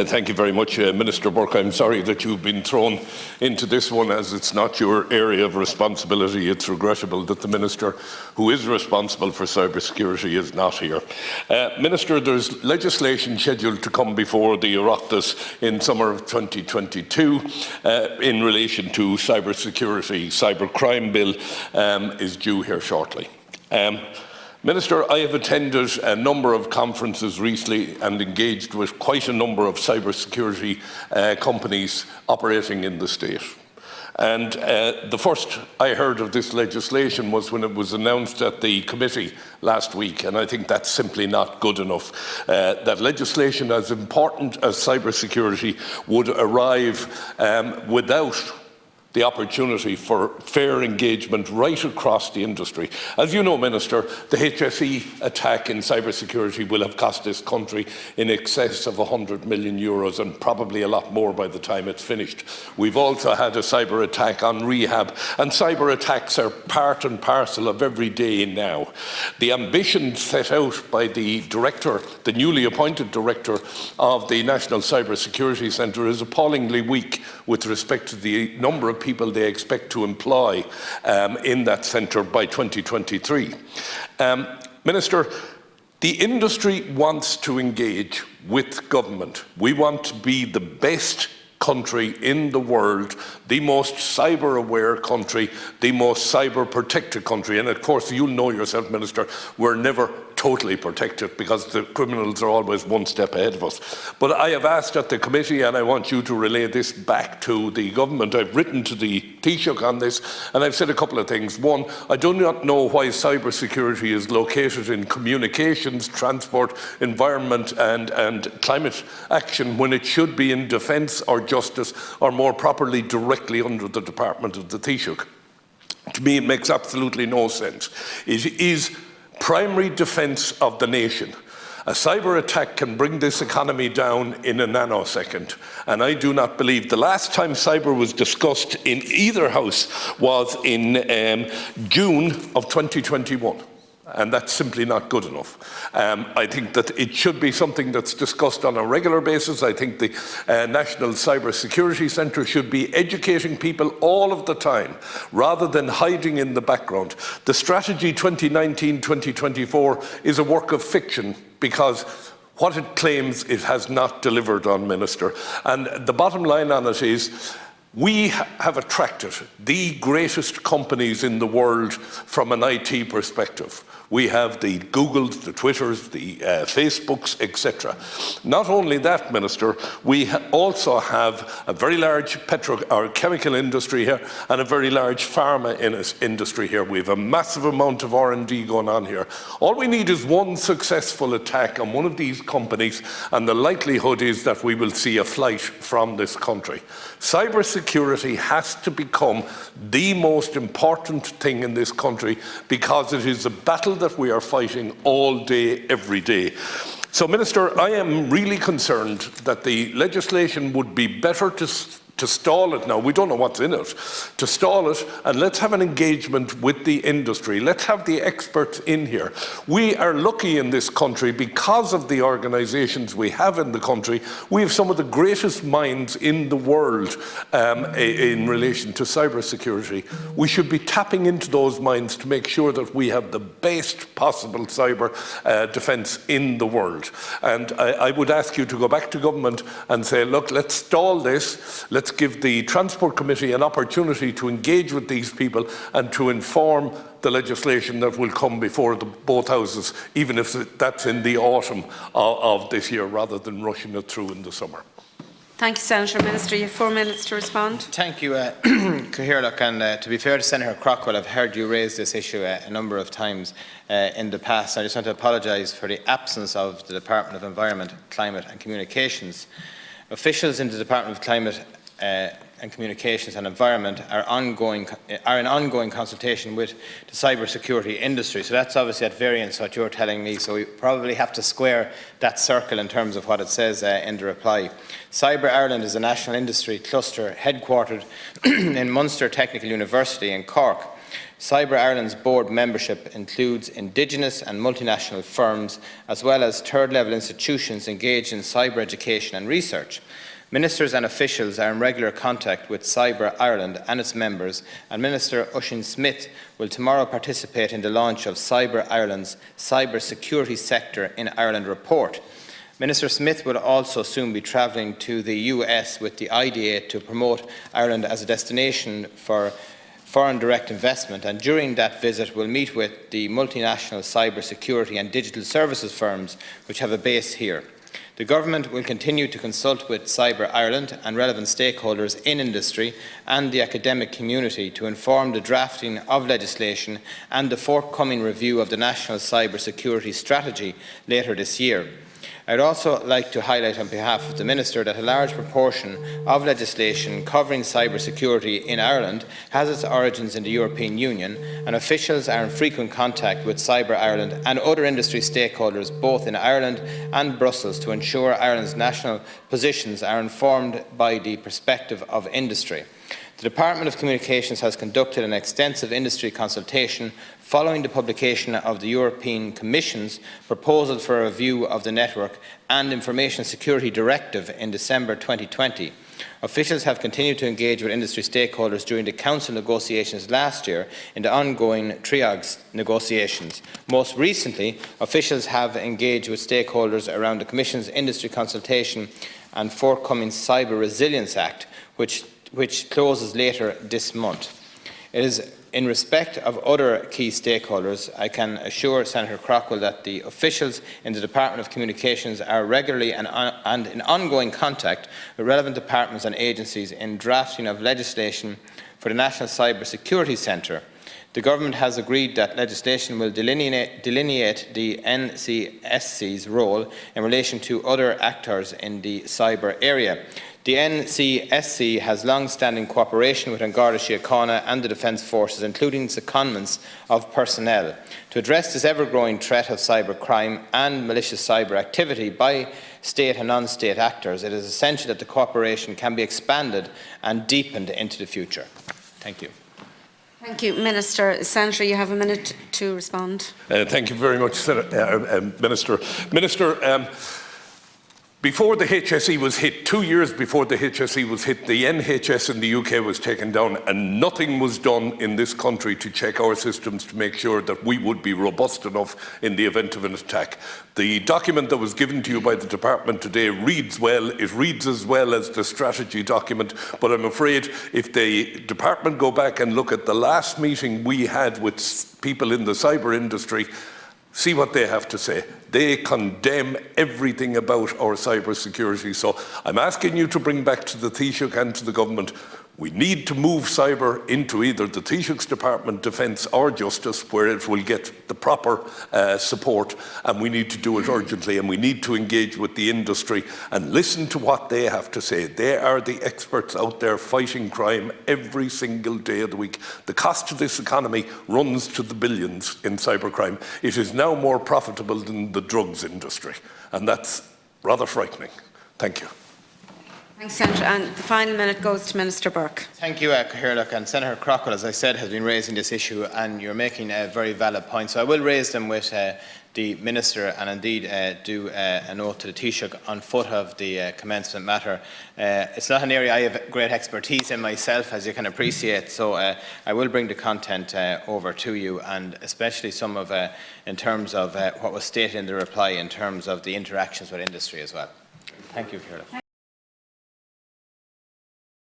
Thank you very much, Minister Burke. I'm sorry that you've been thrown into this one, as it's not your area of responsibility. It's regrettable that the Minister who is responsible for cybersecurity is not here. Minister, there's legislation scheduled to come before the Oireachtas in summer of 2022 in relation to cybersecurity. Cybercrime bill is due here shortly. Minister, I have attended a number of conferences recently and engaged with quite a number of cybersecurity companies operating in the state. And the first I heard of this legislation was when it was announced at the committee last week, and I think that's simply not good enough. That legislation as important as cybersecurity would arrive without the opportunity for fair engagement right across the industry. As you know, Minister, the HSE attack in cybersecurity will have cost this country in excess of €100 million and probably a lot more by the time it's finished. We've also had a cyber attack on rehab, and cyber attacks are part and parcel of every day now. The ambition set out by the director, the newly appointed director of the National Cyber Security Centre, is appallingly weak with respect to the number of people they expect to employ in that centre by 2023. Minister, the industry wants to engage with government. We want to be the best country in the world, the most cyber-aware country, the most cyber-protected country. And of course, you know yourself, Minister, we're never totally protected because the criminals are always one step ahead of us. But I have asked at the committee, and I want you to relay this back to the government. I've written to the Taoiseach on this, and I've said a couple of things. One, I do not know why cybersecurity is located in communications, transport, environment and climate action when it should be in defence or justice, or more properly directly under the Department of the Taoiseach. To me, it makes absolutely no sense. It is primary defence of the nation. A cyber attack can bring this economy down in a nanosecond, and I do not believe the last time cyber was discussed in either house was in June of 2021. And that's simply not good enough. I think that it should be something that's discussed on a regular basis. I think the National Cyber Security Centre should be educating people all of the time, rather than hiding in the background. The strategy 2019-2024 is a work of fiction because what it claims it has not delivered on, Minister. And the bottom line on it is, we have attracted the greatest companies in the world from an IT perspective. We have the Googles, the Twitters, the Facebooks, etc. Not only that, Minister, we also have a very large chemical industry here and a very large pharma industry here. We have a massive amount of R&D going on here. All we need is one successful attack on one of these companies, and the likelihood is that we will see a flight from this country. Cybersecurity has to become the most important thing in this country because it is a battle that we are fighting all day, every day. So, Minister, I am really concerned that the legislation would be better to stall it now. We don't know what's in it. To stall it, and let's have an engagement with the industry. Let's have the experts in here. We are lucky in this country because of the organisations we have in the country. We have some of the greatest minds in the world in relation to cybersecurity. We should be tapping into those minds to make sure that we have the best possible cyber defence in the world. And I would ask you to go back to government and say, look, let's stall this. Let's give the Transport Committee an opportunity to engage with these people and to inform the legislation that will come before both houses, even if that's in the autumn of this year, rather than rushing it through in the summer. Thank you, Senator. Minister, you have 4 minutes to respond. Thank you, Cathaoirleach, and to be fair to Senator Craughwell, I've heard you raise this issue a number of times in the past. I just want to apologise for the absence of the Department of Environment, Climate and Communications. Officials in the Department of Climate and Communications and Environment are in ongoing consultation with the cybersecurity industry. So that's obviously at variance what you're telling me. So we probably have to square that circle in terms of what it says in the reply. Cyber Ireland is a national industry cluster headquartered in Munster Technical University in Cork. Cyber Ireland's board membership includes indigenous and multinational firms, as well as third-level institutions engaged in cyber education and research. Ministers and officials are in regular contact with Cyber Ireland and its members, and Minister Oisin Smith will tomorrow participate in the launch of Cyber Ireland's Cyber Security Sector in Ireland report. Minister Smith will also soon be travelling to the US with the idea to promote Ireland as a destination for foreign direct investment, and during that visit will meet with the multinational cyber security and digital services firms which have a base here. The Government will continue to consult with Cyber Ireland and relevant stakeholders in industry and the academic community to inform the drafting of legislation and the forthcoming review of the National Cyber Security Strategy later this year. I would also like to highlight on behalf of the Minister that a large proportion of legislation covering cyber security in Ireland has its origins in the European Union, and officials are in frequent contact with Cyber Ireland and other industry stakeholders both in Ireland and Brussels to ensure Ireland's national positions are informed by the perspective of industry. The Department of Communications has conducted an extensive industry consultation following the publication of the European Commission's proposal for a review of the Network and Information Security Directive in December 2020. Officials have continued to engage with industry stakeholders during the Council negotiations last year in the ongoing triage negotiations. Most recently, officials have engaged with stakeholders around the Commission's industry consultation and forthcoming Cyber Resilience Act, which closes later this month. It is in respect of other key stakeholders, I can assure Senator Craughwell that the officials in the Department of Communications are regularly and in ongoing contact with relevant departments and agencies in drafting of legislation for the National Cyber Security Centre. The Government has agreed that legislation will delineate the NCSC's role in relation to other actors in the cyber area. The NCSC has long-standing cooperation with An Garda Síochána and the Defence Forces, including secondments of personnel. To address this ever-growing threat of cybercrime and malicious cyber activity by state and non-state actors, it is essential that the cooperation can be expanded and deepened into the future. Thank you. Thank you, Minister. Senator, you have a minute to respond. Thank you very much, Minister. Minister, before the HSE was hit, 2 years before the HSE was hit, the NHS in the UK was taken down, and nothing was done in this country to check our systems to make sure that we would be robust enough in the event of an attack. The document that was given to you by the Department today reads well. It reads as well as the strategy document, but I'm afraid if the Department go back and look at the last meeting we had with people in the cyber industry, see what they have to say. They condemn everything about our cyber security. So I'm asking you to bring back to the Taoiseach and to the Government, we need to move cyber into either the Taoiseach's Department, Defence or Justice, where it will get the proper support, and we need to do it urgently, and we need to engage with the industry and listen to what they have to say. They are the experts out there fighting crime every single day of the week. The cost to this economy runs to the billions in cybercrime. It is now more profitable than the drugs industry, and that's rather frightening. Thank you. Thanks, Senator. And the final minute goes to Minister Burke. Thank you, Cathaoirleach. And Senator Craughwell, as I said, has been raising this issue, and you're making a very valid point. So I will raise them with the Minister, and indeed do a note to the Taoiseach on foot of the commencement matter. It's not an area I have great expertise in myself, as you can appreciate, so I will bring the content over to you, and especially some of, in terms of what was stated in the reply, in terms of the interactions with industry as well. Thank you, Cathaoirleach.